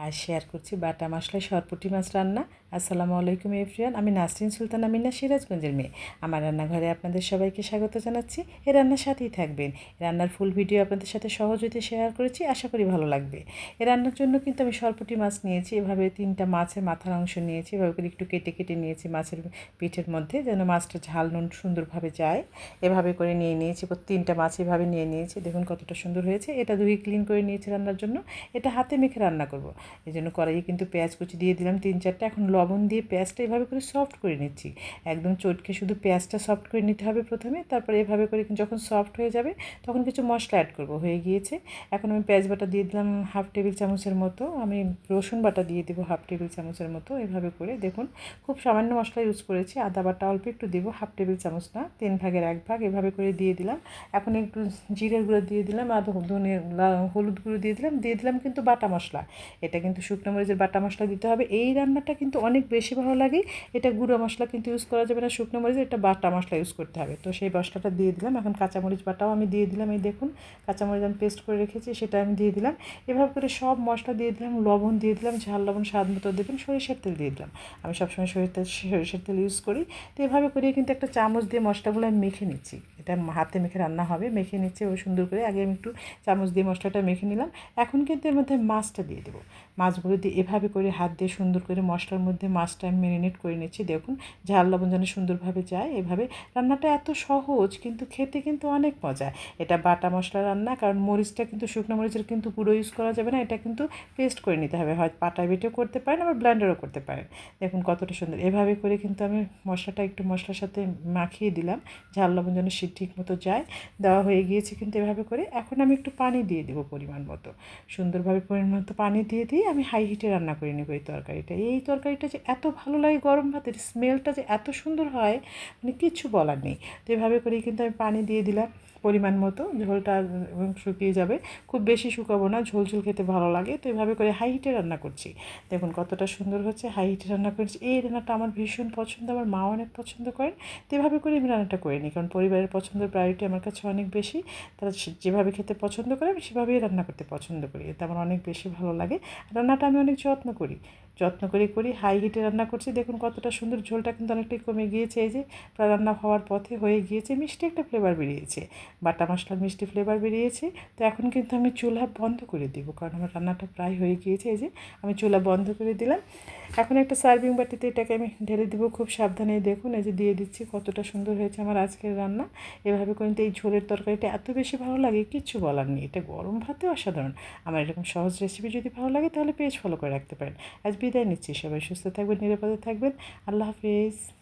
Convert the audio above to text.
আজ শেয়ার করছি বাটা মশলায় সরপুঁটি মাছ রান্না। আসসালামু আলাইকুম এভরিওয়ান, আমি নাসরিন সুলতানা মিনা, সিরাজগঞ্জের মেয়ে। আমার রান্নাঘরে আপনাদের সবাইকে স্বাগত জানাচ্ছি। এই রান্নার সাথেই থাকবেন। রান্নার ফুল ভিডিও আপনাদের সাথে সহজতে শেয়ার করেছি, আশা করি ভালো লাগবে। এই রান্নার জন্য কিন্তু আমি সরপুঁটি মাছ নিয়েছি, এভাবে 3টা মাছের মাথার অংশ নিয়েছি, এভাবে করে একটু কেটে কেটে নিয়েছি মাছের পিঠের মধ্যে, যেন মাছটা ঝাল নুন সুন্দরভাবে যায়। এভাবে করে নিয়ে নিয়েছি, 3টা মাছ এভাবে নিয়ে নিয়েছি। দেখুন কতটা সুন্দর হয়েছে। এটা ধুয়ে ক্লিন করে নিয়েছি রান্নার জন্য। এটা হাতে মেখে রান্না করব। এই জন্য কড়াইয়ে কিন্তু পেঁয়াজ কুচি দিয়ে দিলাম 3-4টা। এখন লবণ দিয়ে পেঁয়াজটা এভাবে করে সফট করে নিচ্ছি, একদম চটকে শুধু পেঁয়াজটা সফট করে নিতে হবে প্রথমে। তারপরে এভাবে করে যখন সফট হয়ে যাবে তখন কিছু মশলা অ্যাড করব। হয়ে গিয়েছে। এখন আমি পেঁয়াজ বাটা দিয়ে দিলাম 1/2 টেবিল চামচের মতো। আমি রসুন বাটা দিয়ে দেবো 1/2 টেবিল চামচের মতো। এভাবে করে দেখুন খুব সামান্য মশলা ইউজ করেছি। আদা বাটা অল্প একটু দেবো, 1/2 টেবিল চামচ না, 3 ভাগের 1 ভাগ এভাবে করে দিয়ে দিলাম। এখন একটু জিরের গুঁড়ো দিয়ে দিলাম, আর ধনে হলুদ গুঁড়ো দিয়ে দিলাম কিন্তু বাটা মশলা। এটা কিন্তু শুকনো মরিচের বাটা মশলা দিতে হবে। এই রান্নাটা কিন্তু অনেক বেশি ভালো লাগে। এটা গুঁড়ো মশলা কিন্তু ইউজ করা যাবে না, শুকনো মরিচের, এটা বাটা মশলা ইউজ করতে হবে। তো সেই মশলাটা দিয়ে দিলাম। এখন কাঁচামরিচ বাটাও আমি দিয়ে দিলাম। এই দেখুন কাঁচামরিচ আমি পেস্ট করে রেখেছি, সেটা আমি দিয়ে দিলাম। এভাবে করে সব মশলা দিয়ে দিলাম, লবণ দিয়ে দিলাম, ঝাল লবণ স্বাদ মতো দেবেন, সরিষার তেল দিয়ে দিলাম। আমি সবসময় সরিষার তেল ইউজ করি। তো এভাবে করে কিন্তু একটা চামচ দিয়ে মশলাগুলো আমি মেখে নিচ্ছি। এটা হাতে মেখে রান্না হবে, মেখে নিচ্ছে ওই সুন্দর করে। আগে আমি একটু চামচ দিয়ে মশলাটা মেখে নিলাম। এখন কিন্তু এর মধ্যে মাছটা দিয়ে দেবো। মাছগুলো দিয়ে এভাবে করে হাত দিয়ে সুন্দর করে মশলার মধ্যে মাছটা আমি ম্যারিনেট করে নিচ্ছি। দেখুন ঝাল লবণ যেন সুন্দরভাবে যায়। এভাবে রান্নাটা এত সহজ, কিন্তু খেতে কিন্তু অনেক মজা। এটা বাটা মশলা রান্না, কারণ মরিচটা কিন্তু শুকনো মরিচের কিন্তু পুরো ইউজ করা যাবে না, এটা কিন্তু পেস্ট করে নিতে হবে। হয় পাটায় বেটেও করতে পারেন, আবার ব্লেন্ডারও করতে পারেন। দেখুন কতটা সুন্দর। এভাবে করে কিন্তু আমি মশলাটা একটু মশলার সাথে মাখিয়ে দিলাম, ঝাল লবণ যেন ঠিক মতো যায়। দেওয়া হয়ে গিয়েছে কিন্তু এভাবে করে। এখন আমি একটু পানি দিয়ে দেবো পরিমাণ মতো। সুন্দরভাবে পরিমাণ মতো পানি দিয়ে আমি হাই হিটে রান্না করে নেব এই তরকারিটা। এই তরকারিটা যে এত ভালো লাগে, গরম ভাতের স্মেলটা যে এত সুন্দর হয়, মানে কিচ্ছু বলার নেই। তো এভাবে করেই কিন্তু আমি পানি দিয়ে দিলাম পরিমাণ মতো। ঝোলটা শুকিয়ে যাবে, খুব বেশি শুকাবো না, ঝোল ঝোল খেতে ভালো লাগে। তো এভাবে করে হাই হিটে রান্না করছি। দেখুন কতটা সুন্দর হচ্ছে। হাই হিটে রান্না করছি। এই রান্নাটা আমার ভীষণ পছন্দ, আমার মা অনেক পছন্দ করেন। তো এভাবে করে আমি রান্নাটা করে নিই, কারণ পরিবারের পছন্দের প্রায়োরিটি আমার কাছে অনেক বেশি। তারা যেভাবে খেতে পছন্দ করে আমি সেভাবেই রান্না করতে পছন্দ করি, এতে আমার অনেক বেশি ভালো লাগে। রান্নাটা আমি অনেক যত্ন করি। হাই হিটে রান্না করছি। দেখুন কতটা সুন্দর। ঝোলটা কিন্তু অনেকটাই কমে গিয়েছে। এই যে প্রায় রান্না হওয়ার পথে হয়ে গিয়েছে। মিষ্টি একটা ফ্লেভার বেরিয়েছে, বাটা মশলার মিষ্টি ফ্লেভার বেরিয়েছে। তো এখন কিন্তু আমি চুলা বন্ধ করে দিব, কারণ আমার রান্নাটা প্রায় হয়ে গিয়েছে। এই যে আমি চুলা বন্ধ করে দিলাম। এখন একটা সার্ভিং বাটিতে এটাকে আমি ঢেলে দিব খুব সাবধানে। দেখুন এই যে দিয়ে দিচ্ছি। কতটা সুন্দর হয়েছে আমার আজকের রান্না। এভাবে কিন্তু এই ঝোলের তরকারিটা এত বেশি ভালো লাগে, কিচ্ছু বলার নেই। এটা গরম ভাতে অসাধারণ। আমার এরকম সহজ রেসিপি যদি ভালো লাগে তাহলে পেজ ফলো করে রাখতে পারেন। আজ বিদায় নিচ্ছি। সবাই সুস্থ থাকবেন, নিরাপদে থাকবেন। আল্লাহ হাফিজ।